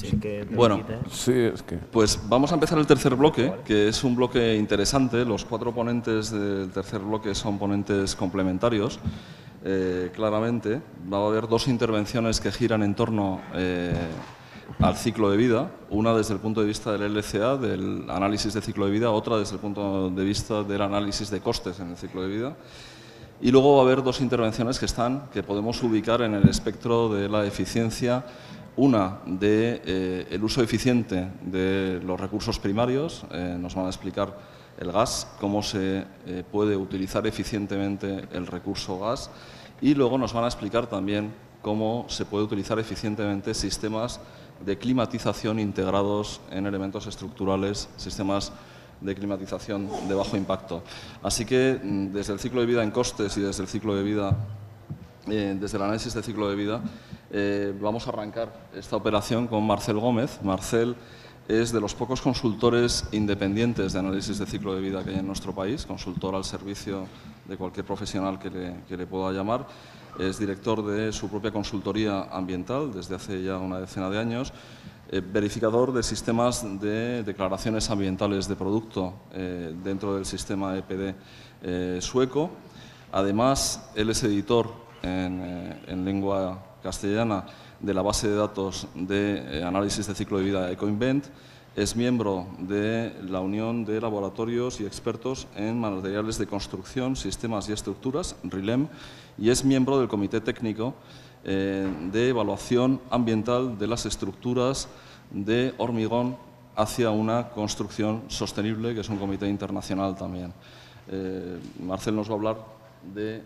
Si es que te Bueno, lo quitas. Sí, es que... pues vamos a empezar el tercer bloque, que es un bloque interesante. Los 4 ponentes del tercer bloque son ponentes complementarios. Claramente, va a haber 2 intervenciones que giran en torno al ciclo de vida, una desde el punto de vista del LCA, del análisis de ciclo de vida, otra desde el punto de vista del análisis de costes en el ciclo de vida. Y luego va a haber 2 intervenciones que podemos ubicar en el espectro de la eficiencia. Una de el uso eficiente de los recursos primarios, nos van a explicar el gas, cómo se puede utilizar eficientemente el recurso gas, y luego nos van a explicar también cómo se puede utilizar eficientemente sistemas de climatización integrados en elementos estructurales, sistemas de climatización de bajo impacto. Así que desde el ciclo de vida en costes y desde el ciclo de vida, desde el análisis de ciclo de vida, vamos a arrancar esta operación con Marcel Gómez. Marcel es de los pocos consultores independientes de análisis de ciclo de vida que hay en nuestro país, consultor al servicio de cualquier profesional que le pueda llamar. Es director de su propia consultoría ambiental desde hace ya una decena de años, verificador de sistemas de declaraciones ambientales de producto dentro del sistema EPD sueco. Además, él es editor en lengua castellana de la base de datos de análisis de ciclo de vida EcoInvent, es miembro de la Unión de Laboratorios y Expertos en Materiales de Construcción, Sistemas y Estructuras, RILEM, y es miembro del Comité Técnico de Evaluación Ambiental de las Estructuras de Hormigón hacia una construcción sostenible, que es un comité internacional también. Marcel nos va a hablar de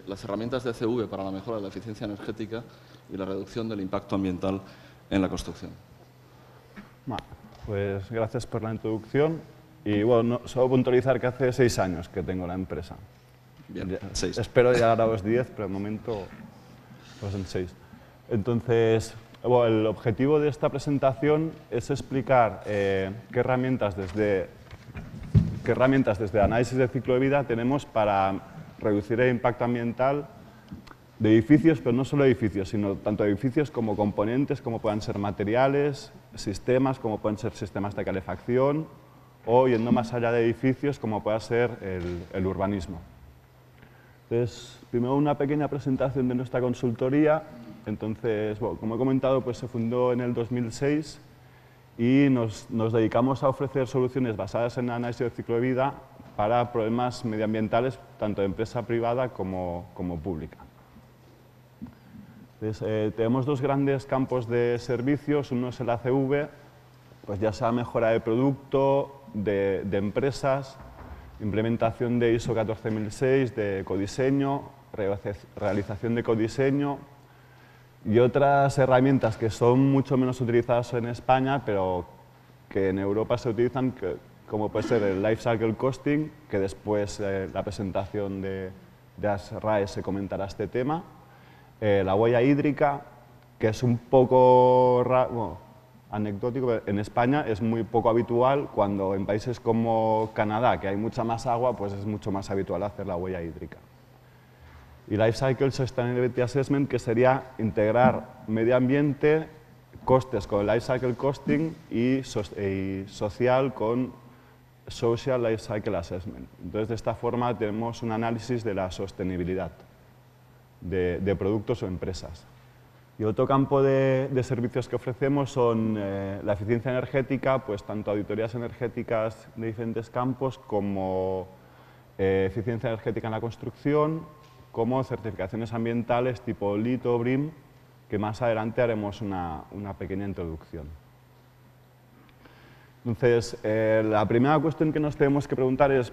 las herramientas de ECV para la mejora de la eficiencia energética y la reducción del impacto ambiental en la construcción. Pues gracias por la introducción. Y bueno, solo puntualizar que hace 6 años que tengo la empresa. Bien, 6. Espero llegar a los 10, pero de momento pues en 6. Entonces, bueno, el objetivo de esta presentación es explicar qué herramientas desde análisis de ciclo de vida tenemos para reducir el impacto ambiental de edificios, pero no solo edificios, sino tanto edificios como componentes, como puedan ser materiales, sistemas, como pueden ser sistemas de calefacción, o yendo más allá de edificios, como pueda ser el urbanismo. Entonces, primero una pequeña presentación de nuestra consultoría. Entonces, bueno, como he comentado, pues se fundó en el 2006 y nos dedicamos a ofrecer soluciones basadas en análisis de ciclo de vida para problemas medioambientales, tanto de empresa privada como pública. Entonces, tenemos 2 grandes campos de servicios. Uno es el ACV, pues ya sea mejora de producto, de empresas, implementación de ISO 14006, de codiseño, realización de codiseño y otras herramientas que son mucho menos utilizadas en España, pero que en Europa se utilizan, como puede ser el Life Cycle Costing, que después la presentación de ASRAE se comentará este tema. La huella hídrica, que es un poco anecdótico, pero en España es muy poco habitual, cuando en países como Canadá, que hay mucha más agua, pues es mucho más habitual hacer la huella hídrica. Y Life Cycle Sustainability Assessment, que sería integrar medio ambiente, costes con el Life Cycle Costing y social con Social Life Cycle Assessment. Entonces, de esta forma tenemos un análisis de la sostenibilidad de productos o empresas. Y otro campo de servicios que ofrecemos son la eficiencia energética, pues tanto auditorías energéticas de diferentes campos como eficiencia energética en la construcción, como certificaciones ambientales tipo LEED o BREEAM, que más adelante haremos una pequeña introducción. Entonces, la primera cuestión que nos tenemos que preguntar es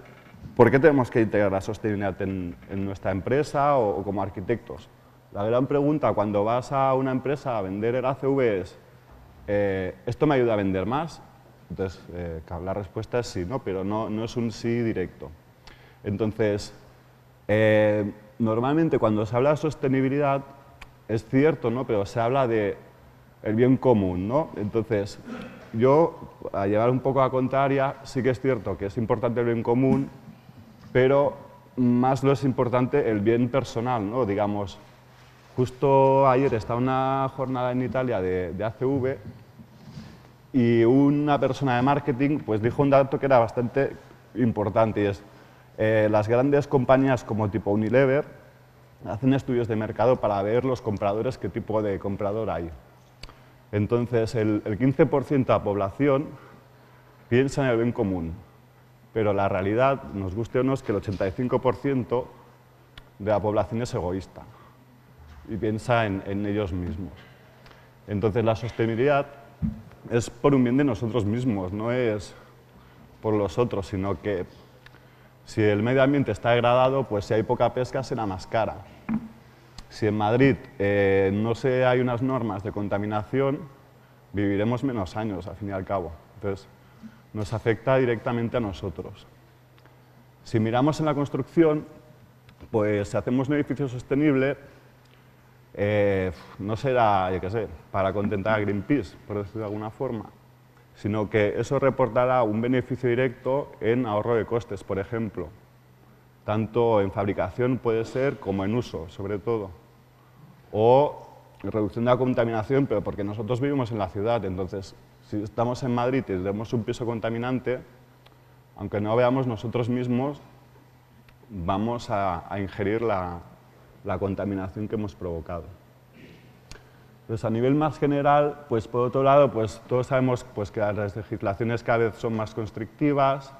¿por qué tenemos que integrar la sostenibilidad en nuestra empresa o como arquitectos? La gran pregunta cuando vas a una empresa a vender el ACV es ¿esto me ayuda a vender más? Entonces, la respuesta es sí, ¿no? Pero no es un sí directo. Entonces, normalmente cuando se habla de sostenibilidad, es cierto, ¿no? Pero se habla de el bien común, ¿no? Entonces, yo, a llevar un poco a contraria, sí que es cierto que es importante el bien común, pero más lo es importante el bien personal, ¿no? Digamos, justo ayer estaba una jornada en Italia de ACV Y una persona de marketing pues, dijo un dato que era bastante importante, y es las grandes compañías como tipo Unilever hacen estudios de mercado para ver los compradores, qué tipo de comprador hay. Entonces, el 15% de la población piensa en el bien común, pero la realidad, nos guste o no, es que el 85% de la población es egoísta y piensa en ellos mismos. Entonces, la sostenibilidad es por un bien de nosotros mismos, no es por los otros, sino que si el medio ambiente está degradado, pues si hay poca pesca será más cara. Si en Madrid no hay unas normas de contaminación, viviremos menos años, al fin y al cabo. Entonces, nos afecta directamente a nosotros. Si miramos en la construcción, pues si hacemos un edificio sostenible, no será, yo qué sé, para contentar a Greenpeace, por decirlo de alguna forma, sino que eso reportará un beneficio directo en ahorro de costes, por ejemplo. Tanto en fabricación puede ser como en uso, sobre todo. O reducción de la contaminación, pero porque nosotros vivimos en la ciudad, entonces si estamos en Madrid y tenemos un piso contaminante, aunque no veamos nosotros mismos, vamos a ingerir la contaminación que hemos provocado. Entonces, a nivel más general, pues por otro lado, pues todos sabemos pues, que las legislaciones cada vez son más constrictivas,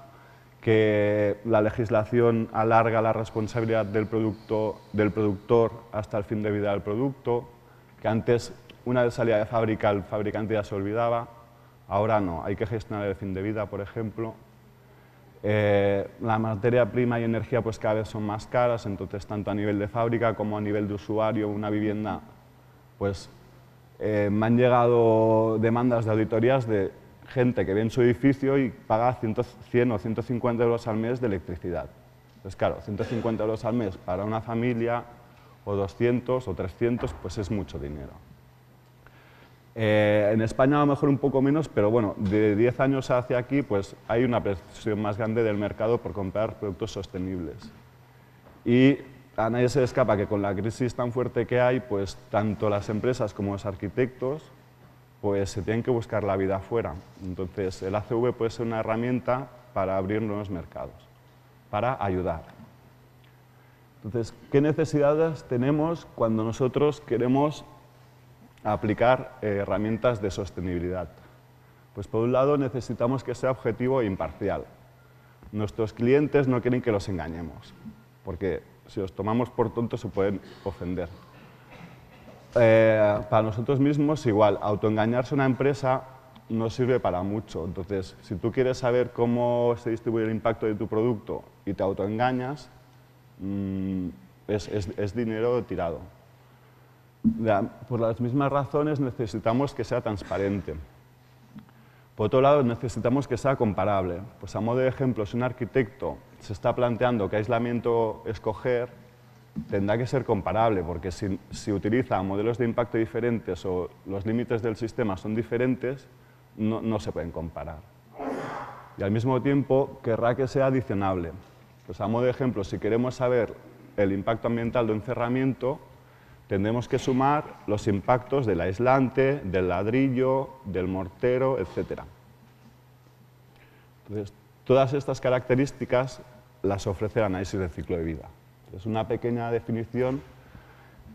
que la legislación alarga la responsabilidad del productor hasta el fin de vida del producto, que antes, una vez salía de fábrica, el fabricante ya se olvidaba, ahora no, hay que gestionar el fin de vida, por ejemplo. La materia prima y energía pues cada vez son más caras, entonces tanto a nivel de fábrica como a nivel de usuario, una vivienda, pues me han llegado demandas de auditorías de gente que ve en su edificio y paga 100 o 150 euros al mes de electricidad. Entonces claro, 150 euros al mes para una familia, o 200 o 300, pues es mucho dinero. En España a lo mejor un poco menos, pero bueno, de 10 años hacia aquí pues hay una presión más grande del mercado por comprar productos sostenibles. Y a nadie se le escapa que con la crisis tan fuerte que hay, pues tanto las empresas como los arquitectos pues se tienen que buscar la vida afuera. Entonces el ACV puede ser una herramienta para abrir nuevos mercados, para ayudar. Entonces, ¿qué necesidades tenemos cuando nosotros queremos aplicar herramientas de sostenibilidad? Pues por un lado necesitamos que sea objetivo e imparcial. Nuestros clientes no quieren que los engañemos, porque si los tomamos por tontos se pueden ofender. Para nosotros mismos igual, autoengañarse a una empresa no sirve para mucho. Entonces, si tú quieres saber cómo se distribuye el impacto de tu producto y te autoengañas, es dinero tirado. Por las mismas razones necesitamos que sea transparente. Por otro lado, necesitamos que sea comparable. Pues a modo de ejemplo, si un arquitecto se está planteando qué aislamiento escoger, tendrá que ser comparable, porque si utiliza modelos de impacto diferentes o los límites del sistema son diferentes, no se pueden comparar. Y al mismo tiempo querrá que sea adicionable. Pues a modo de ejemplo, si queremos saber el impacto ambiental de un cerramiento, tendremos que sumar los impactos del aislante, del ladrillo, del mortero, etc. Entonces, todas estas características las ofrece el análisis de ciclo de vida. Es una pequeña definición.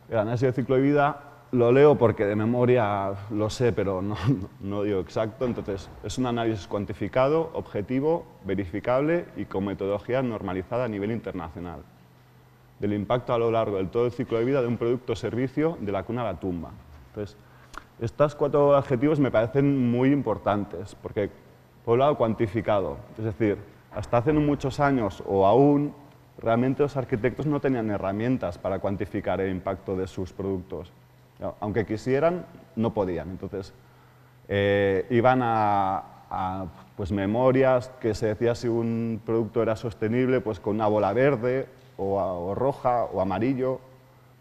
El análisis de ciclo de vida lo leo porque de memoria lo sé, pero no digo exacto. Entonces, es un análisis cuantificado, objetivo, verificable y con metodología normalizada a nivel internacional del impacto a lo largo del todo el ciclo de vida de un producto o servicio de la cuna a la tumba. Entonces, estos 4 adjetivos me parecen muy importantes, porque, por un lado, cuantificado, es decir, hasta hace no muchos años o aún, realmente los arquitectos no tenían herramientas para cuantificar el impacto de sus productos. Aunque quisieran, no podían. Entonces, iban a pues, memorias que se decía si un producto era sostenible pues, con una bola verde, o roja o amarillo.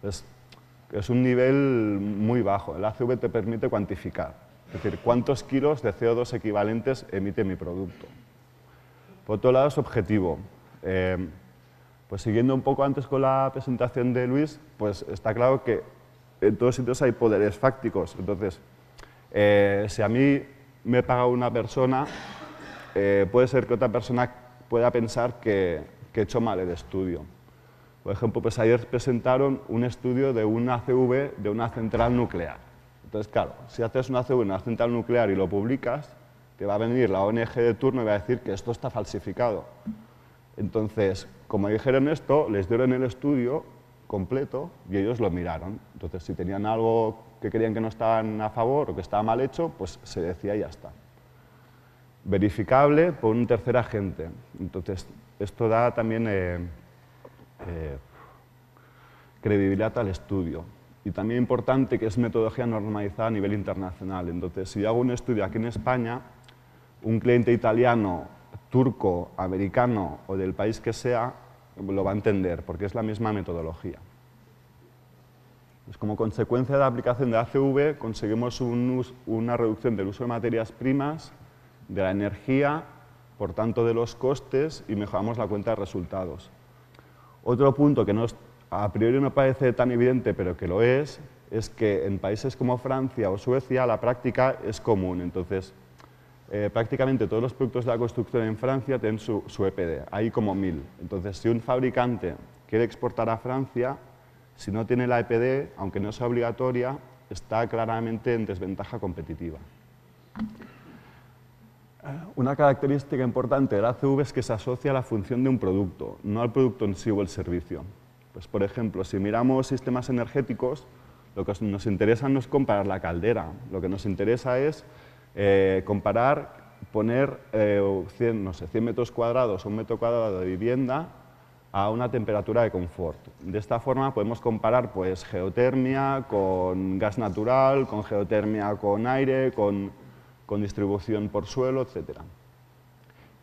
Es un nivel muy bajo. El ACV te permite cuantificar, es decir, cuántos kilos de CO2 equivalentes emite mi producto. Por otro lado, es objetivo. Pues siguiendo un poco antes con la presentación de Luis, pues está claro que en todos sitios hay poderes fácticos. Entonces, si a mí me paga una persona, puede ser que otra persona pueda pensar que he hecho mal el estudio. Por ejemplo, pues ayer presentaron un estudio de una ACV de una central nuclear. Entonces, claro, si haces una ACV de una central nuclear y lo publicas, te va a venir la ONG de turno y va a decir que esto está falsificado. Entonces, como dijeron esto, les dieron el estudio completo y ellos lo miraron. Entonces, si tenían algo que creían que no estaban a favor o que estaba mal hecho, pues se decía y ya está. Verificable por un tercer agente. Entonces, esto da también credibilidad al estudio. Y también importante que es metodología normalizada a nivel internacional. Entonces, si yo hago un estudio aquí en España, un cliente italiano, turco, americano o del país que sea, lo va a entender, porque es la misma metodología. Pues como consecuencia de la aplicación de ACV, conseguimos una reducción del uso de materias primas, de la energía, por tanto de los costes, y mejoramos la cuenta de resultados. Otro punto que a priori no parece tan evidente, pero que lo es que en países como Francia o Suecia la práctica es común. Entonces, prácticamente todos los productos de la construcción en Francia tienen su EPD, hay como 1000. Entonces, si un fabricante quiere exportar a Francia, si no tiene la EPD, aunque no sea obligatoria, está claramente en desventaja competitiva. Una característica importante de la ACV es que se asocia a la función de un producto, no al producto en sí o el servicio. Pues, por ejemplo, si miramos sistemas energéticos, lo que nos interesa no es comparar la caldera, lo que nos interesa es poner 100 metros cuadrados o un metro cuadrado de vivienda a una temperatura de confort. De esta forma podemos comparar pues, geotermia con gas natural, con geotermia con aire, con distribución por suelo, etc.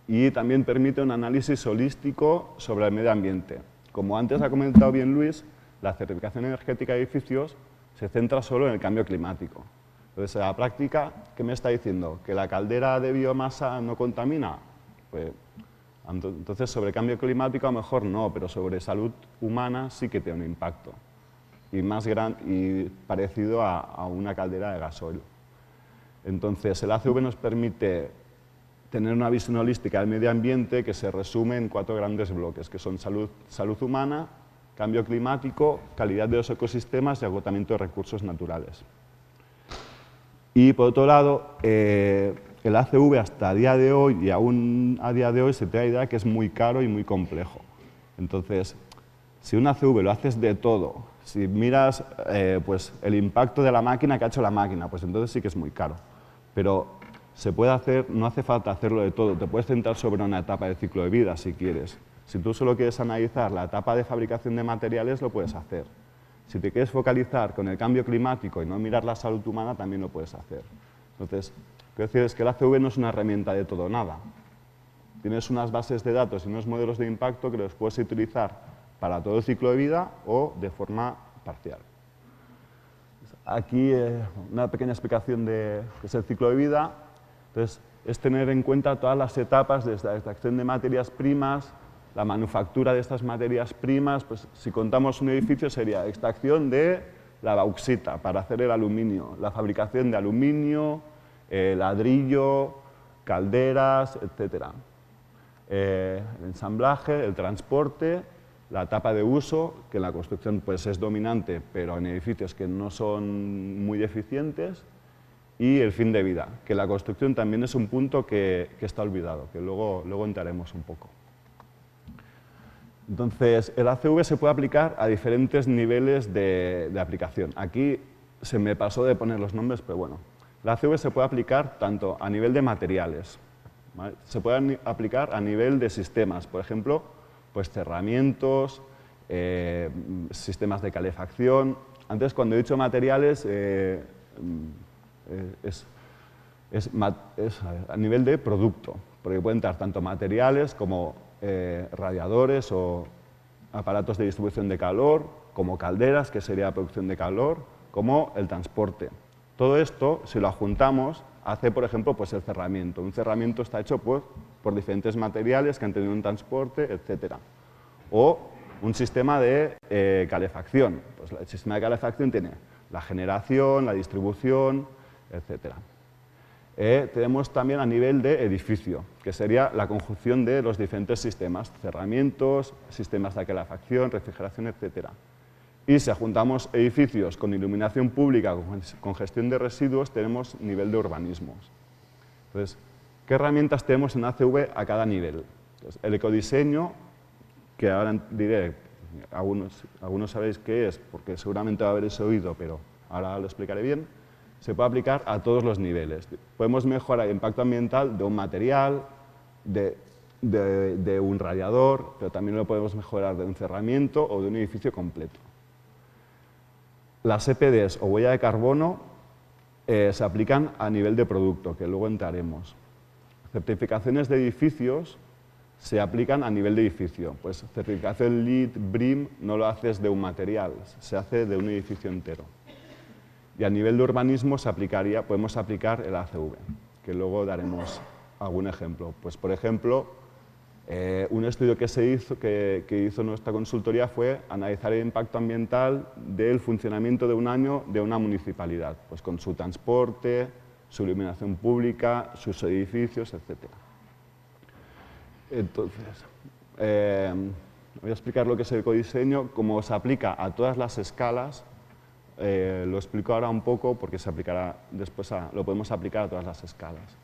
Y también permite un análisis holístico sobre el medio ambiente. Como antes ha comentado bien Luis, la certificación energética de edificios se centra solo en el cambio climático. Entonces, en la práctica, ¿qué me está diciendo? ¿Que la caldera de biomasa no contamina? Pues, entonces, sobre cambio climático a lo mejor no, pero sobre salud humana sí que tiene un impacto. Y parecido a una caldera de gasoil. Entonces, el ACV nos permite tener una visión holística del medio ambiente que se resume en 4 grandes bloques, que son salud humana, cambio climático, calidad de los ecosistemas y agotamiento de recursos naturales. Y por otro lado, el ACV hasta el día de hoy, y aún a día de hoy, se te da la idea que es muy caro y muy complejo. Entonces, si un ACV lo haces de todo, si miras pues, el impacto de la máquina que ha hecho la máquina, pues entonces sí que es muy caro. Pero se puede hacer, no hace falta hacerlo de todo, te puedes centrar sobre una etapa de ciclo de vida si quieres. Si tú solo quieres analizar la etapa de fabricación de materiales, lo puedes hacer. Si te quieres focalizar con el cambio climático y no mirar la salud humana, también lo puedes hacer. Entonces, quiero decir es que el ACV no es una herramienta de todo o nada. Tienes unas bases de datos y unos modelos de impacto que los puedes utilizar para todo el ciclo de vida o de forma parcial. Aquí una pequeña explicación de qué es el ciclo de vida. Entonces, es tener en cuenta todas las etapas desde la extracción de materias primas, la manufactura de estas materias primas. Pues, si contamos un edificio sería extracción de la bauxita para hacer el aluminio, la fabricación de aluminio, ladrillo, calderas, etc. El ensamblaje, el transporte, la etapa de uso, que en la construcción pues, es dominante, pero en edificios que no son muy eficientes, y el fin de vida, que la construcción también es un punto que está olvidado, que luego entraremos un poco. Entonces, el ACV se puede aplicar a diferentes niveles de aplicación. Aquí se me pasó de poner los nombres, pero bueno. El ACV se puede aplicar tanto a nivel de materiales, ¿vale? Se puede aplicar a nivel de sistemas, por ejemplo, pues cerramientos, sistemas de calefacción. Antes, cuando he dicho materiales, es a nivel de producto, porque pueden entrar tanto materiales como radiadores o aparatos de distribución de calor, como calderas, que sería producción de calor, como el transporte. Todo esto, si lo juntamos, hace, por ejemplo, pues el cerramiento. Un cerramiento está hecho por diferentes materiales que han tenido un transporte, etc. O un sistema de calefacción. Pues el sistema de calefacción tiene la generación, la distribución, etc. Tenemos también a nivel de edificio, que sería la conjunción de los diferentes sistemas, cerramientos, sistemas de calefacción, refrigeración, etc. Y si juntamos edificios con iluminación pública, con gestión de residuos, tenemos nivel de urbanismos. Entonces, ¿qué herramientas tenemos en ACV a cada nivel? Entonces, el ecodiseño, que ahora diré, algunos sabéis qué es, porque seguramente lo habréis oído, pero ahora lo explicaré bien, se puede aplicar a todos los niveles. Podemos mejorar el impacto ambiental de un material, de un radiador, pero también lo podemos mejorar de un cerramiento o de un edificio completo. Las EPDs o huella de carbono se aplican a nivel de producto, que luego entraremos. Certificaciones de edificios se aplican a nivel de edificio. Pues certificación LEED, BREEAM, no lo haces de un material, se hace de un edificio entero. Y a nivel de urbanismo podemos aplicar el ACV, que luego daremos algún ejemplo. Pues, por ejemplo, un estudio que hizo nuestra consultoría fue analizar el impacto ambiental del funcionamiento de un año de una municipalidad, pues con su transporte, su iluminación pública, sus edificios, etc. Entonces, voy a explicar lo que es el ecodiseño, cómo se aplica a todas las escalas. Lo explico ahora un poco porque se aplicará después lo podemos aplicar a todas las escalas.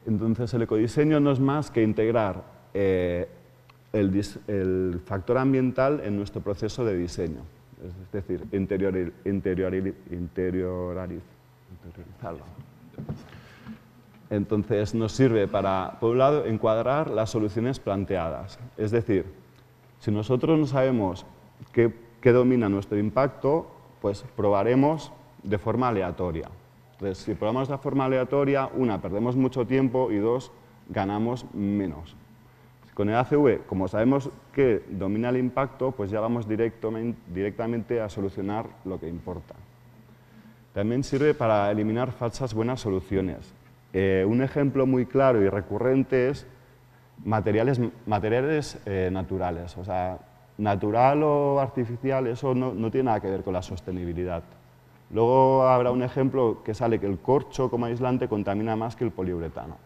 Entonces, el ecodiseño no es más que integrar el factor ambiental en nuestro proceso de diseño, es decir, interiorizarlo. Entonces, nos sirve para, por un lado, encuadrar las soluciones planteadas. Es decir, si nosotros no sabemos qué domina nuestro impacto, pues probaremos de forma aleatoria. Entonces, si probamos de forma aleatoria, una, perdemos mucho tiempo y dos, ganamos menos. Con el ACV, como sabemos que domina el impacto, pues ya vamos directamente a solucionar lo que importa. También sirve para eliminar falsas buenas soluciones. Un ejemplo muy claro y recurrente es materiales naturales. O sea, natural o artificial, eso no tiene nada que ver con la sostenibilidad. Luego habrá un ejemplo que sale que el corcho como aislante contamina más que el poliuretano.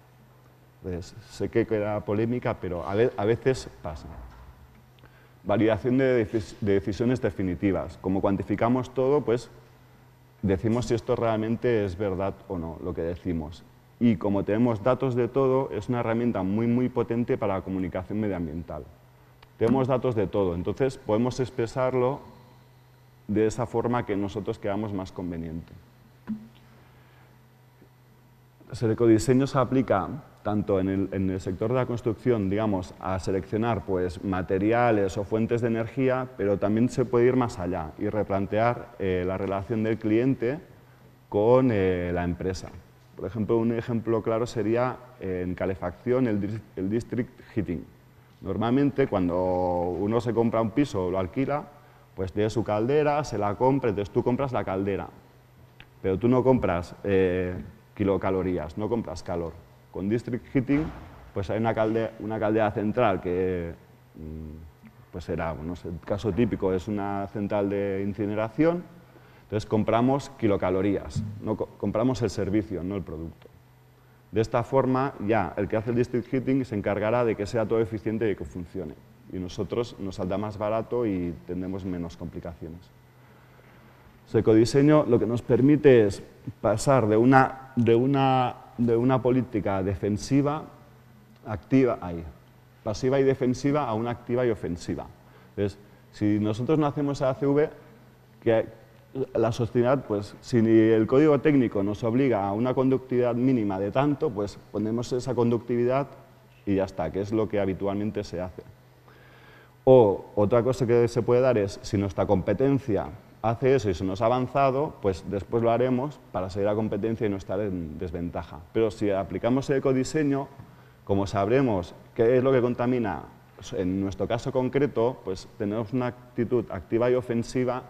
Entonces, sé que queda polémica, pero a veces pasa. Validación de decisiones definitivas. Como cuantificamos todo, pues decimos si esto realmente es verdad o no, lo que decimos. Y como tenemos datos de todo, es una herramienta muy potente para la comunicación medioambiental. Tenemos datos de todo, entonces podemos expresarlo de esa forma que nosotros creamos más conveniente. El ecodiseño se aplica tanto en el sector de la construcción, digamos, a seleccionar pues, materiales o fuentes de energía, pero también se puede ir más allá y replantear la relación del cliente con la empresa. Por ejemplo, un ejemplo claro sería en calefacción el district heating. Normalmente, cuando uno se compra un piso o lo alquila, pues tiene su caldera, se la compra, entonces tú compras la caldera. Pero tú no compras kilocalorías, no compras calor. Con district heating, pues hay una caldera central que, pues será, no sé, el caso típico es una central de incineración, entonces compramos kilocalorías, compramos el servicio, no el producto. De esta forma, ya el que hace el district heating se encargará de que sea todo eficiente y que funcione. Y nosotros nos saldrá más barato y tendremos menos complicaciones. El ecodiseño lo que nos permite es pasar de una política defensiva, pasiva y defensiva a una activa y ofensiva. Entonces, si nosotros no hacemos ACV, que la sostenibilidad, pues si el código técnico nos obliga a una conductividad mínima de tanto, pues ponemos esa conductividad y ya está, que es lo que habitualmente se hace. O otra cosa que se puede dar es, si nuestra competencia hace eso y se nos ha avanzado, pues después lo haremos para seguir la competencia y no estar en desventaja. Pero si aplicamos el ecodiseño, como sabremos qué es lo que contamina, en nuestro caso concreto, pues tenemos una actitud activa y ofensiva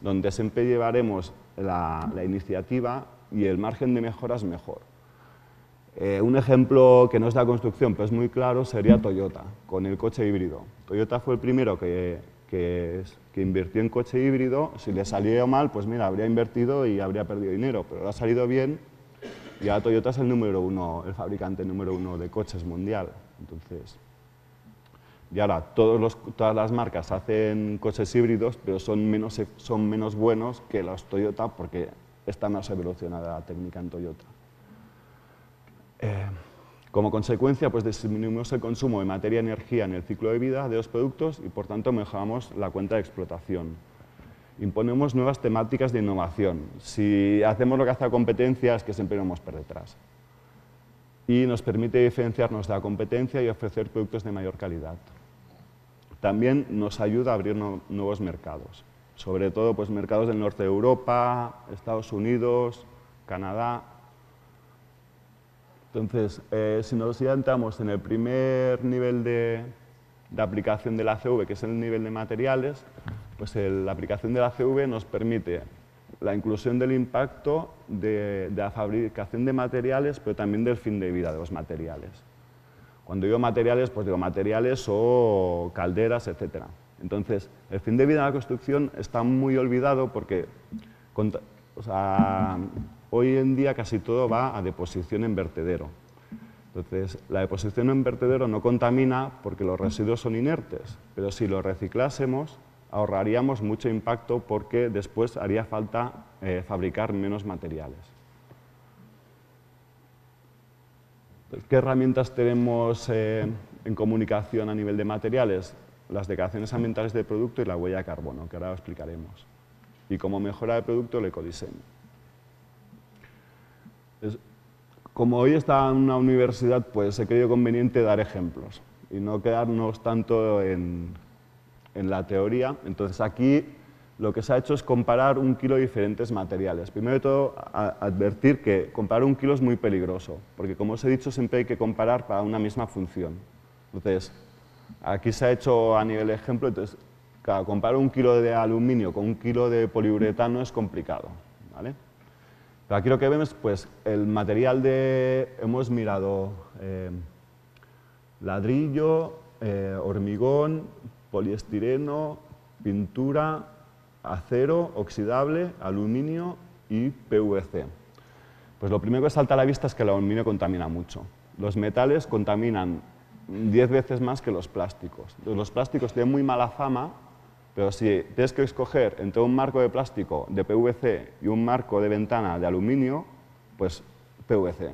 donde siempre llevaremos la iniciativa y el margen de mejora es mejor. Un ejemplo que no es de la construcción, pero es muy claro, sería Toyota, con el coche híbrido. Toyota fue el primero que invirtió en coche híbrido. Si le salió mal, pues mira, habría invertido y habría perdido dinero, pero le ha salido bien Y ahora Toyota es el número 1, el fabricante número 1 de coches mundial. Entonces, y ahora todas las marcas hacen coches híbridos, pero son menos buenos que los Toyota porque está más evolucionada la técnica en Toyota. Como consecuencia, pues disminuimos el consumo de materia y energía en el ciclo de vida de los productos y, por tanto, mejoramos la cuenta de explotación. Imponemos nuevas temáticas de innovación. Si hacemos lo que hace la competencia, es que siempre vamos por detrás. Y nos permite diferenciarnos de la competencia y ofrecer productos de mayor calidad. También nos ayuda a abrir nuevos mercados, sobre todo pues, mercados del norte de Europa, Estados Unidos, Canadá. Entonces, si nos centramos en el primer nivel de aplicación de la ACV, que es el nivel de materiales, pues la aplicación de la ACV nos permite la inclusión del impacto de la fabricación de materiales, pero también del fin de vida de los materiales. Cuando digo materiales, pues digo materiales o calderas, etc. Entonces, el fin de vida de la construcción está muy olvidado porque hoy en día casi todo va a deposición en vertedero. Entonces, la deposición en vertedero no contamina porque los residuos son inertes, pero si los reciclásemos, ahorraríamos mucho impacto porque después haría falta fabricar menos materiales. ¿Qué herramientas tenemos en comunicación a nivel de materiales? Las declaraciones ambientales del producto y la huella de carbono, que ahora lo explicaremos. Y como mejora de producto, el ecodiseño. Como hoy está en una universidad, pues he creído conveniente dar ejemplos y no quedarnos tanto en la teoría. Entonces aquí lo que se ha hecho es comparar 1 kilo de diferentes materiales. Primero de todo, advertir que comparar 1 kilo es muy peligroso, porque como os he dicho, siempre hay que comparar para una misma función. Entonces, aquí se ha hecho a nivel ejemplo, entonces, claro, comparar 1 kilo de aluminio con 1 kilo de poliuretano es complicado, ¿vale? Pero aquí lo que vemos, pues, el material hemos mirado ladrillo, hormigón, poliestireno, pintura, acero, oxidable, aluminio y PVC. Pues lo primero que salta a la vista es que el aluminio contamina mucho. Los metales contaminan 10 veces más que los plásticos. Los plásticos tienen muy mala fama, pero si tienes que escoger entre un marco de plástico de PVC y un marco de ventana de aluminio, pues PVC.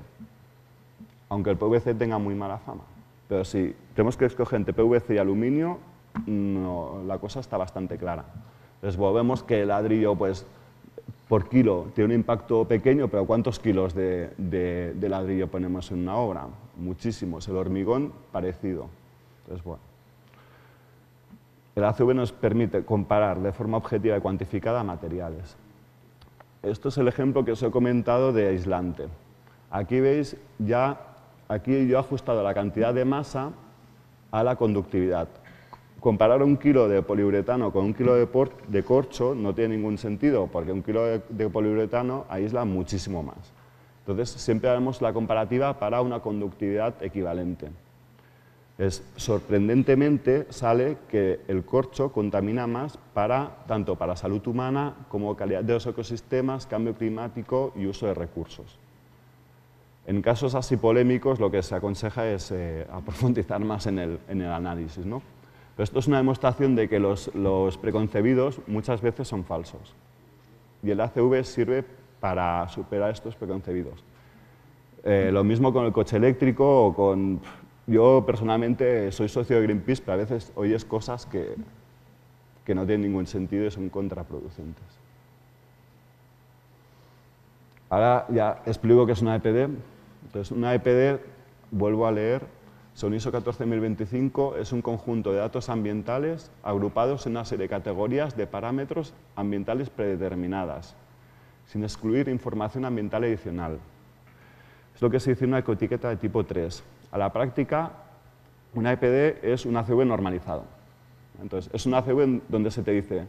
Aunque el PVC tenga muy mala fama. Pero si tenemos que escoger entre PVC y aluminio, no, la cosa está bastante clara. Entonces vemos que el ladrillo, pues, por kilo tiene un impacto pequeño, pero ¿cuántos kilos de ladrillo ponemos en una obra? Muchísimos. El hormigón, parecido. Entonces, bueno. El ACV nos permite comparar de forma objetiva y cuantificada materiales. Esto es el ejemplo que os he comentado de aislante. Aquí veis aquí yo he ajustado la cantidad de masa a la conductividad. Comparar 1 kilo de poliuretano con 1 kilo de corcho no tiene ningún sentido, porque 1 kilo de poliuretano aísla muchísimo más. Entonces, siempre haremos la comparativa para una conductividad equivalente. Sorprendentemente sale que el corcho contamina más tanto para salud humana como calidad de los ecosistemas, cambio climático y uso de recursos. En casos así polémicos, lo que se aconseja es profundizar más en el análisis, ¿no? Pero esto es una demostración de que los preconcebidos muchas veces son falsos. Y el ACV sirve para superar estos preconcebidos. Lo mismo con el coche eléctrico o con... Yo personalmente soy socio de Greenpeace, pero a veces oyes cosas que no tienen ningún sentido y son contraproducentes. Ahora ya explico qué es una EPD. Entonces, una EPD, vuelvo a leer, son ISO 14025, es un conjunto de datos ambientales agrupados en una serie de categorías de parámetros ambientales predeterminadas, sin excluir información ambiental adicional. Es lo que se dice una ecoetiqueta de tipo 3. A la práctica, una EPD es un ACV normalizado. Entonces, es un ACV donde se te dice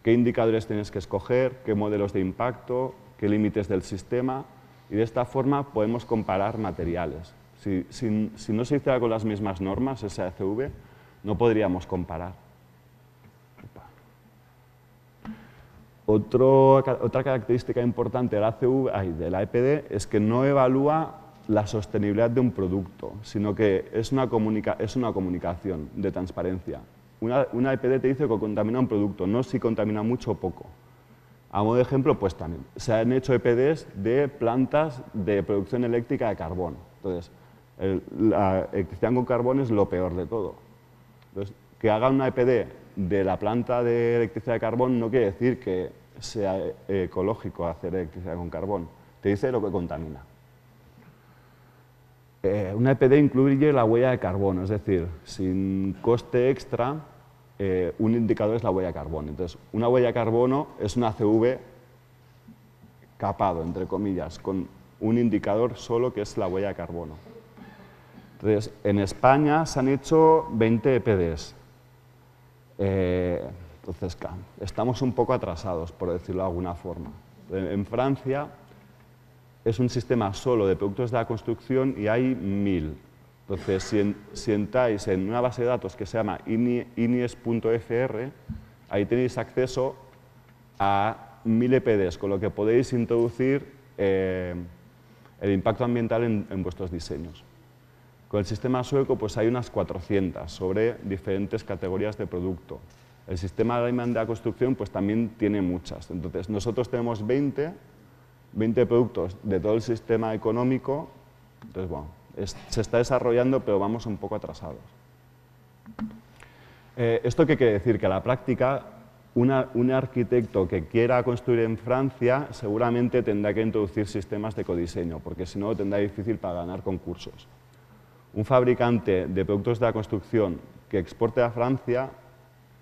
qué indicadores tienes que escoger, qué modelos de impacto, qué límites del sistema, y de esta forma podemos comparar materiales. Si no se hiciera con las mismas normas, ese ACV, no podríamos comparar. Otra característica importante de la EPD es que no evalúa la sostenibilidad de un producto, sino que es una comunicación de transparencia. Una EPD te dice que contamina un producto, no si contamina mucho o poco. A modo de ejemplo, pues también se han hecho EPDs de plantas de producción eléctrica de carbón. Entonces, la electricidad con carbón es lo peor de todo. Entonces, que haga una EPD de la planta de electricidad de carbón no quiere decir que sea ecológico hacer electricidad con carbón. Te dice lo que contamina. Una EPD incluye la huella de carbono, es decir, sin coste extra, un indicador es la huella de carbono. Entonces, una huella de carbono es un ACV capado, entre comillas, con un indicador solo que es la huella de carbono. Entonces, en España se han hecho 20 EPDs. Entonces, claro, estamos un poco atrasados, por decirlo de alguna forma. En Francia es un sistema solo de productos de la construcción y hay 1000. Entonces, si entráis en una base de datos que se llama inies.fr, ahí tenéis acceso a 1000 EPDs, con lo que podéis introducir el impacto ambiental en vuestros diseños. Con el sistema sueco pues hay unas 400 sobre diferentes categorías de producto. El sistema Alemán de la construcción pues también tiene muchas. Entonces, nosotros tenemos 20 productos de todo el sistema económico. Entonces, bueno, se está desarrollando, pero vamos un poco atrasados. ¿Esto qué quiere decir? Que a la práctica, un arquitecto que quiera construir en Francia seguramente tendrá que introducir sistemas de ecodiseño, porque si no tendrá difícil para ganar concursos. Un fabricante de productos de la construcción que exporte a Francia,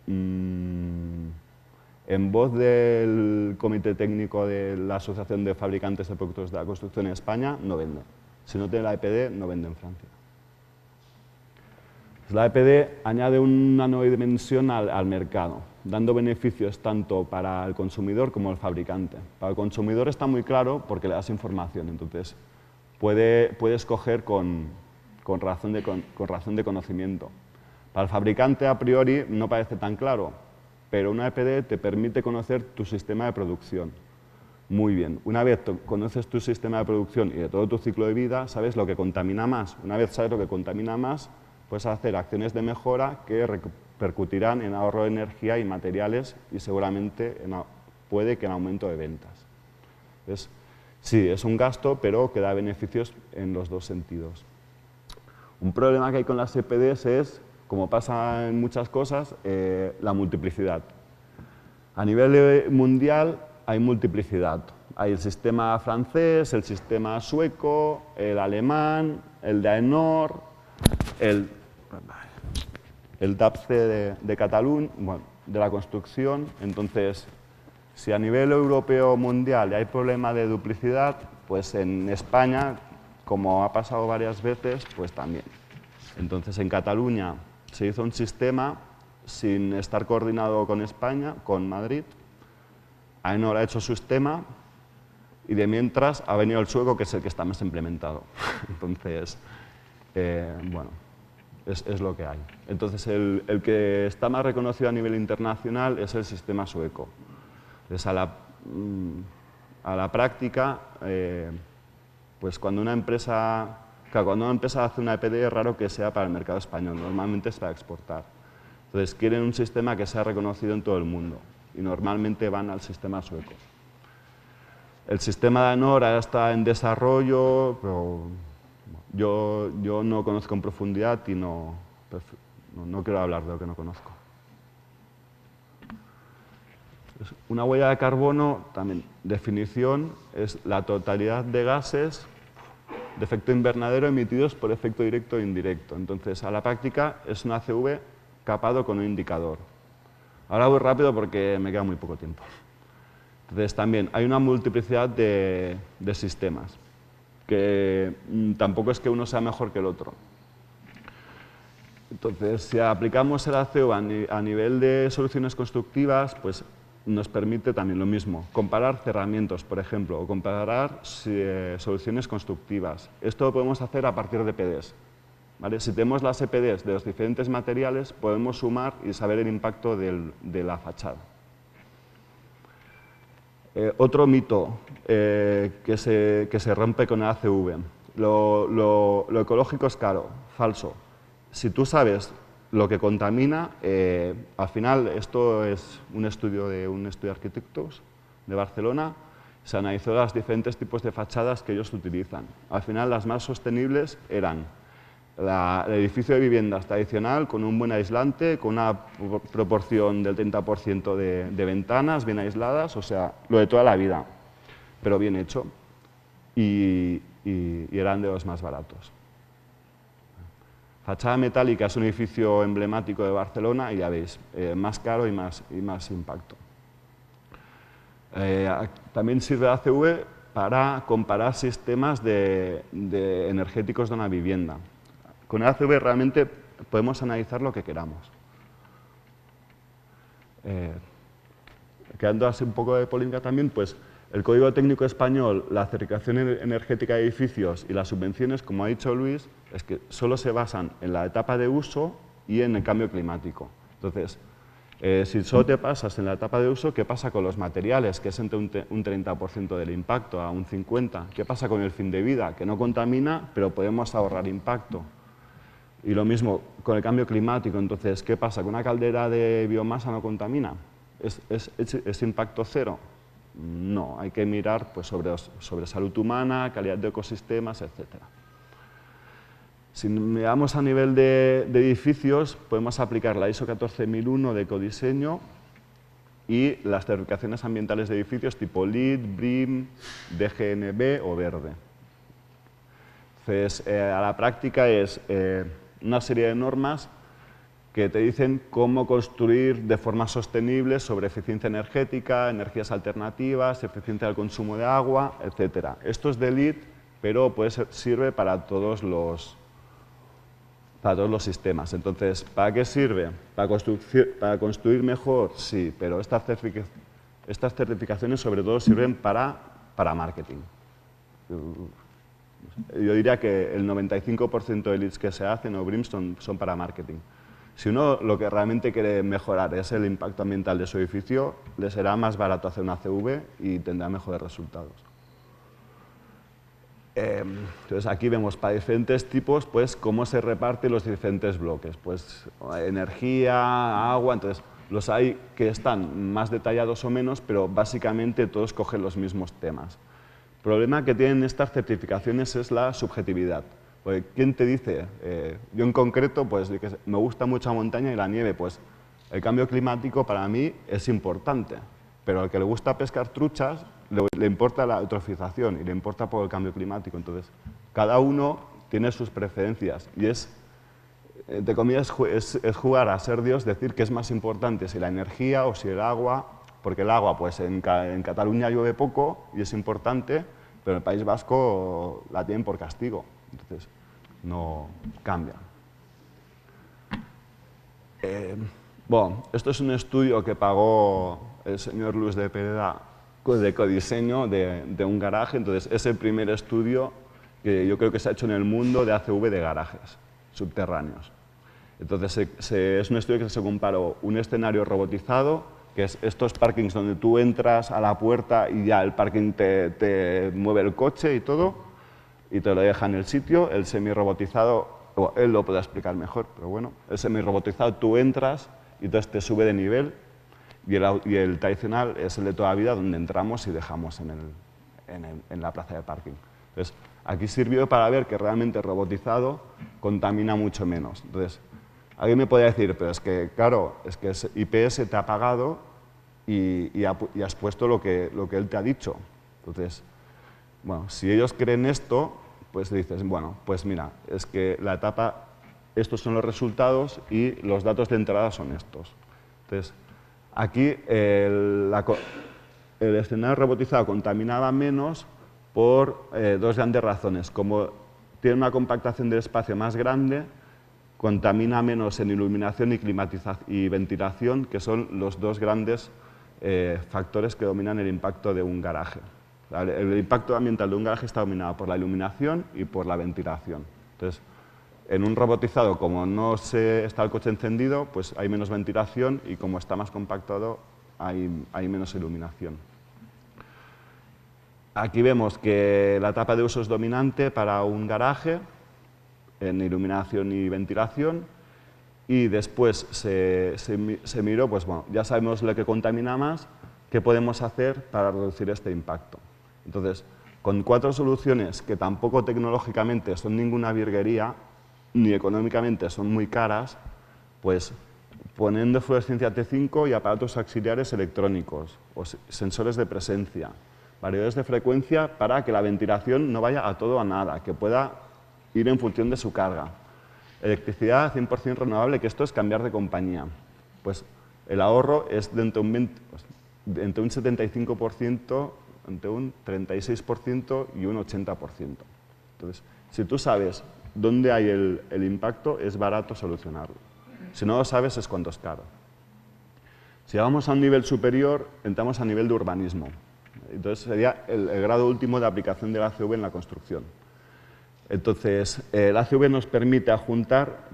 en voz del Comité Técnico de la Asociación de Fabricantes de Productos de la Construcción en España, no vende. Si no tiene la EPD, no vende en Francia. Pues la EPD añade una nueva dimensión al mercado, dando beneficios tanto para el consumidor como el fabricante. Para el consumidor está muy claro porque le das información, entonces puede escoger con razón de conocimiento. Para el fabricante, a priori, no parece tan claro, pero una EPD te permite conocer tu sistema de producción. Muy bien. Una vez conoces tu sistema de producción y de todo tu ciclo de vida, sabes lo que contamina más. Una vez sabes lo que contamina más, puedes hacer acciones de mejora que repercutirán en ahorro de energía y materiales y seguramente puede que en aumento de ventas. Entonces, sí, es un gasto, pero que da beneficios en los dos sentidos. Un problema que hay con las EPDs es, como pasa en muchas cosas, la multiplicidad. A nivel mundial hay multiplicidad. Hay el sistema francés, el sistema sueco, el alemán, el de AENOR, el DAPCE de Cataluña, bueno, de la construcción. Entonces, si a nivel europeo mundial hay problema de duplicidad, pues en España, como ha pasado varias veces, pues también. Entonces, en Cataluña se hizo un sistema sin estar coordinado con España, con Madrid. AENOR ha hecho su sistema y de mientras ha venido el sueco, que es el que está más implementado. Entonces, bueno, es lo que hay. Entonces, el que está más reconocido a nivel internacional es el sistema sueco. Entonces, a la práctica, pues cuando una empresa hace una EPD es raro que sea para el mercado español, normalmente es para exportar. Entonces quieren un sistema que sea reconocido en todo el mundo y normalmente van al sistema sueco. El sistema de AENOR ahora está en desarrollo, pero yo no conozco en profundidad y no quiero hablar de lo que no conozco. Una huella de carbono, también definición, es la totalidad de gases de efecto invernadero emitidos por efecto directo e indirecto. Entonces, a la práctica es un ACV capado con un indicador. Ahora voy rápido porque me queda muy poco tiempo. Entonces, también hay una multiplicidad de sistemas, que tampoco es que uno sea mejor que el otro. Entonces, si aplicamos el ACV a nivel de soluciones constructivas, pues nos permite también lo mismo, comparar cerramientos, por ejemplo, o comparar soluciones constructivas. Esto lo podemos hacer a partir de EPDs. ¿Vale? Si tenemos las EPDs de los diferentes materiales, podemos sumar y saber el impacto de la fachada. Otro mito que se rompe con el ACV. Lo ecológico es caro. Falso. Si tú sabes lo que contamina, al final esto es un estudio de arquitectos de Barcelona. Se analizó los diferentes tipos de fachadas que ellos utilizan. Al final las más sostenibles eran el edificio de viviendas tradicional con un buen aislante, con una proporción del 30% de ventanas bien aisladas, o sea, lo de toda la vida, pero bien hecho, y eran de los más baratos. Fachada metálica es un edificio emblemático de Barcelona y ya veis, más caro y más impacto. También sirve ACV para comparar sistemas energéticos de una vivienda. Con el ACV realmente podemos analizar lo que queramos. Quedando así un poco de polémica también, pues el Código Técnico Español, la certificación energética de edificios y las subvenciones, como ha dicho Luis, es que solo se basan en la etapa de uso y en el cambio climático. Entonces, si solo te pasas en la etapa de uso, ¿qué pasa con los materiales? Que es entre un 30% del impacto a un 50%. ¿Qué pasa con el fin de vida? Que no contamina, pero podemos ahorrar impacto. Y lo mismo con el cambio climático. Entonces, ¿qué pasa? ¿Que una caldera de biomasa no contamina? ¿Es impacto cero? No, hay que mirar pues, sobre salud humana, calidad de ecosistemas, etc. Si miramos a nivel de edificios, podemos aplicar la ISO 14001 de ecodiseño y las certificaciones ambientales de edificios tipo LEED, BREEAM, DGNB o verde. Entonces, a la práctica es una serie de normas que te dicen cómo construir de forma sostenible sobre eficiencia energética, energías alternativas, eficiencia del consumo de agua, etc. Esto es de LEED, pero sirve para todos los sistemas. Entonces, ¿para qué sirve? ¿Para construir mejor? Sí, pero estas certificaciones sobre todo sirven para marketing. Yo diría que el 95% de leads que se hacen o BREEAM son para marketing. Si uno lo que realmente quiere mejorar es el impacto ambiental de su edificio, le será más barato hacer una ACV y tendrá mejores resultados. Entonces aquí vemos para diferentes tipos pues, cómo se reparten los diferentes bloques. Pues energía, agua, entonces los hay que están más detallados o menos, pero básicamente todos cogen los mismos temas. El problema que tienen estas certificaciones es la subjetividad. Porque ¿quién te dice? Yo en concreto, pues me gusta mucho la montaña y la nieve, pues el cambio climático para mí es importante, pero al que le gusta pescar truchas le importa la eutrofización y le importa por el cambio climático. Entonces, cada uno tiene sus preferencias y entre comillas, es jugar a ser Dios, decir que es más importante si la energía o si el agua, porque el agua, pues en Cataluña llueve poco y es importante, pero en el País Vasco la tienen por castigo. Entonces, no cambia. Bueno, esto es un estudio que pagó el señor Luis de Pereda de ecodiseño de un garaje. Entonces, es el primer estudio que yo creo que se ha hecho en el mundo de ACV de garajes subterráneos. Entonces, es un estudio que se comparó un escenario robotizado, que es estos parkings donde tú entras a la puerta y ya el parking te mueve el coche y todo, y te lo deja en el sitio. El semi-robotizado, él lo puede explicar mejor, pero bueno, el semi-robotizado tú entras y entonces te sube de nivel, y el tradicional es el de toda la vida donde entramos y dejamos en la plaza de parking. Entonces, aquí sirvió para ver que realmente el robotizado contamina mucho menos. Entonces, alguien me podría decir, pero es que, claro, es que IPS te ha pagado y has puesto lo que él te ha dicho. Entonces, bueno, si ellos creen esto, pues dices, bueno, pues mira, es que la etapa, estos son los resultados y los datos de entrada son estos. Entonces, aquí el escenario robotizado contaminaba menos por dos grandes razones. Como tiene una compactación del espacio más grande, contamina menos en iluminación y ventilación, que son los dos grandes factores que dominan el impacto de un garaje. El impacto ambiental de un garaje está dominado por la iluminación y por la ventilación. Entonces, en un robotizado, como no está el coche encendido, pues hay menos ventilación y como está más compactado, hay menos iluminación. Aquí vemos que la etapa de uso es dominante para un garaje en iluminación y ventilación, y después se miró, pues bueno, ya sabemos lo que contamina más, qué podemos hacer para reducir este impacto. Entonces, con 4 soluciones que tampoco tecnológicamente son ninguna virguería, ni económicamente son muy caras, pues poniendo fluorescencia T5 y aparatos auxiliares electrónicos, o sensores de presencia, variadores de frecuencia para que la ventilación no vaya a todo o a nada, que pueda ir en función de su carga. Electricidad 100% renovable, que esto es cambiar de compañía. Pues el ahorro es de entre un 75%, entre un 36% y un 80%. Entonces, si tú sabes dónde hay el impacto, es barato solucionarlo. Si no lo sabes, es cuánto es caro. Si vamos a un nivel superior, entramos a nivel de urbanismo. Entonces, sería el grado último de aplicación del ACV en la construcción. Entonces, el ACV nos permite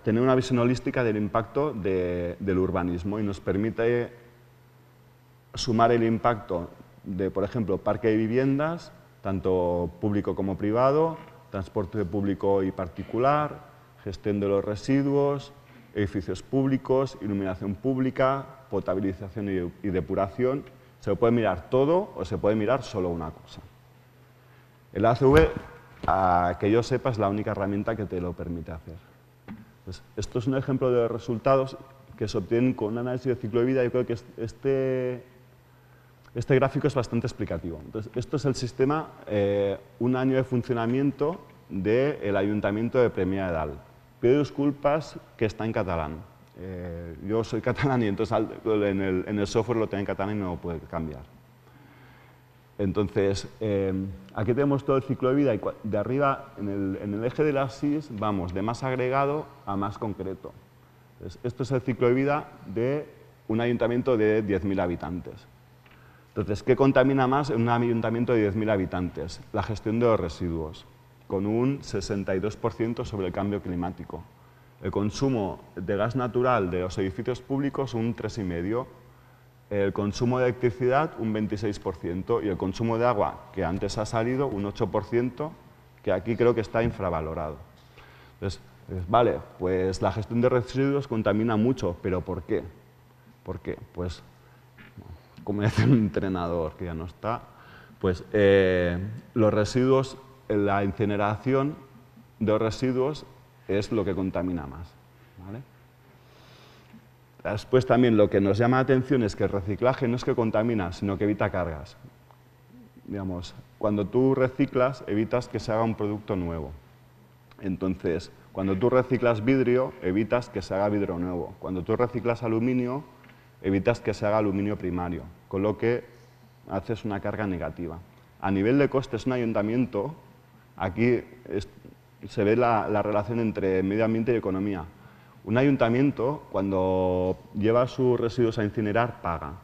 tener una visión holística del impacto del urbanismo y nos permite sumar el impacto de, por ejemplo, parque de viviendas, tanto público como privado, transporte público y particular, gestión de los residuos, edificios públicos, iluminación pública, potabilización y depuración. Se puede mirar todo o se puede mirar solo una cosa. El ACV, que yo sepa, es la única herramienta que te lo permite hacer. Pues esto es un ejemplo de resultados que se obtienen con un análisis de ciclo de vida. Yo creo que este gráfico es bastante explicativo. Entonces, esto es el sistema, un año de funcionamiento del Ayuntamiento de Premià de Dalt. Pido disculpas que está en catalán. Yo soy catalán y entonces en el software lo tengo en catalán y no lo puedo cambiar. Entonces, aquí tenemos todo el ciclo de vida y de arriba, en el eje de las SIS, vamos de más agregado a más concreto. Entonces, esto es el ciclo de vida de un ayuntamiento de 10.000 habitantes. Entonces, ¿qué contamina más en un ayuntamiento de 10.000 habitantes? La gestión de los residuos, con un 62% sobre el cambio climático. El consumo de gas natural de los edificios públicos, un 3,5%. El consumo de electricidad, un 26%. Y el consumo de agua, que antes ha salido, un 8%, que aquí creo que está infravalorado. Entonces, vale, pues la gestión de residuos contamina mucho, pero ¿por qué? ¿Por qué? Pues, como dice un entrenador que ya no está, pues los residuos, la incineración de los residuos es lo que contamina más, ¿vale? Después también lo que nos llama la atención es que el reciclaje no es que contamina, sino que evita cargas. Digamos, cuando tú reciclas, evitas que se haga un producto nuevo. Entonces, cuando tú reciclas vidrio, evitas que se haga vidrio nuevo. Cuando tú reciclas aluminio, evitas que se haga aluminio primario, con lo que haces una carga negativa. A nivel de costes, un ayuntamiento, aquí se ve la relación entre medio ambiente y economía. Un ayuntamiento, cuando lleva sus residuos a incinerar, paga,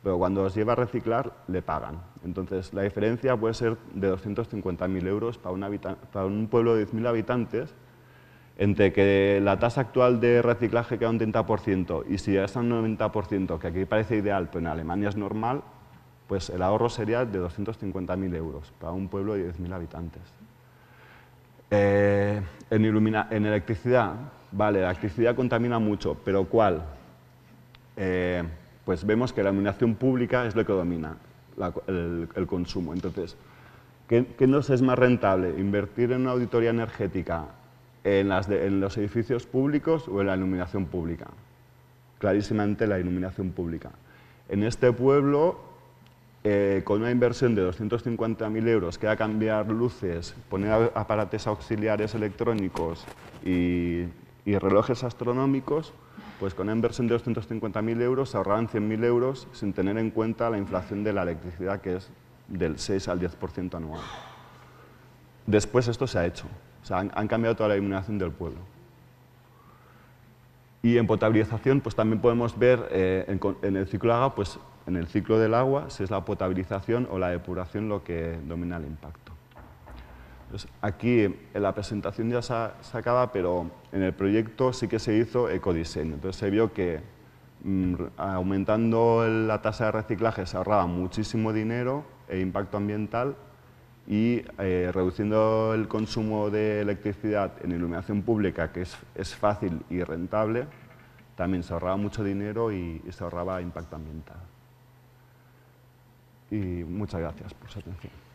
pero cuando los lleva a reciclar, le pagan. Entonces, la diferencia puede ser de 250.000 euros para un pueblo de 10.000 habitantes, entre que la tasa actual de reciclaje queda un 30% y si ya está un 90%, que aquí parece ideal, pero en Alemania es normal, pues el ahorro sería de 250.000 euros para un pueblo de 10.000 habitantes. En electricidad, vale, la electricidad contamina mucho, pero ¿cuál? Pues vemos que la iluminación pública es lo que domina el consumo. Entonces, ¿qué nos es más rentable? ¿Invertir en una auditoría energética en los edificios públicos o en la iluminación pública? Clarísimamente la iluminación pública. En este pueblo, con una inversión de 250.000 euros, que va a cambiar luces, poner aparatos auxiliares electrónicos y relojes astronómicos, pues con una inversión de 250.000 euros se ahorrarán 100.000 euros sin tener en cuenta la inflación de la electricidad, que es del 6 al 10% anual. Después esto se ha hecho, o sea, han cambiado toda la iluminación del pueblo. Y en potabilización, pues también podemos ver en el ciclo de agua, pues en el ciclo del agua, si es la potabilización o la depuración lo que domina el impacto. Entonces, aquí en la presentación ya se acaba, pero en el proyecto sí que se hizo ecodiseño. Entonces se vio que aumentando la tasa de reciclaje se ahorraba muchísimo dinero e impacto ambiental y reduciendo el consumo de electricidad en iluminación pública, que es fácil y rentable, también se ahorraba mucho dinero y se ahorraba impacto ambiental. Y muchas gracias por su atención.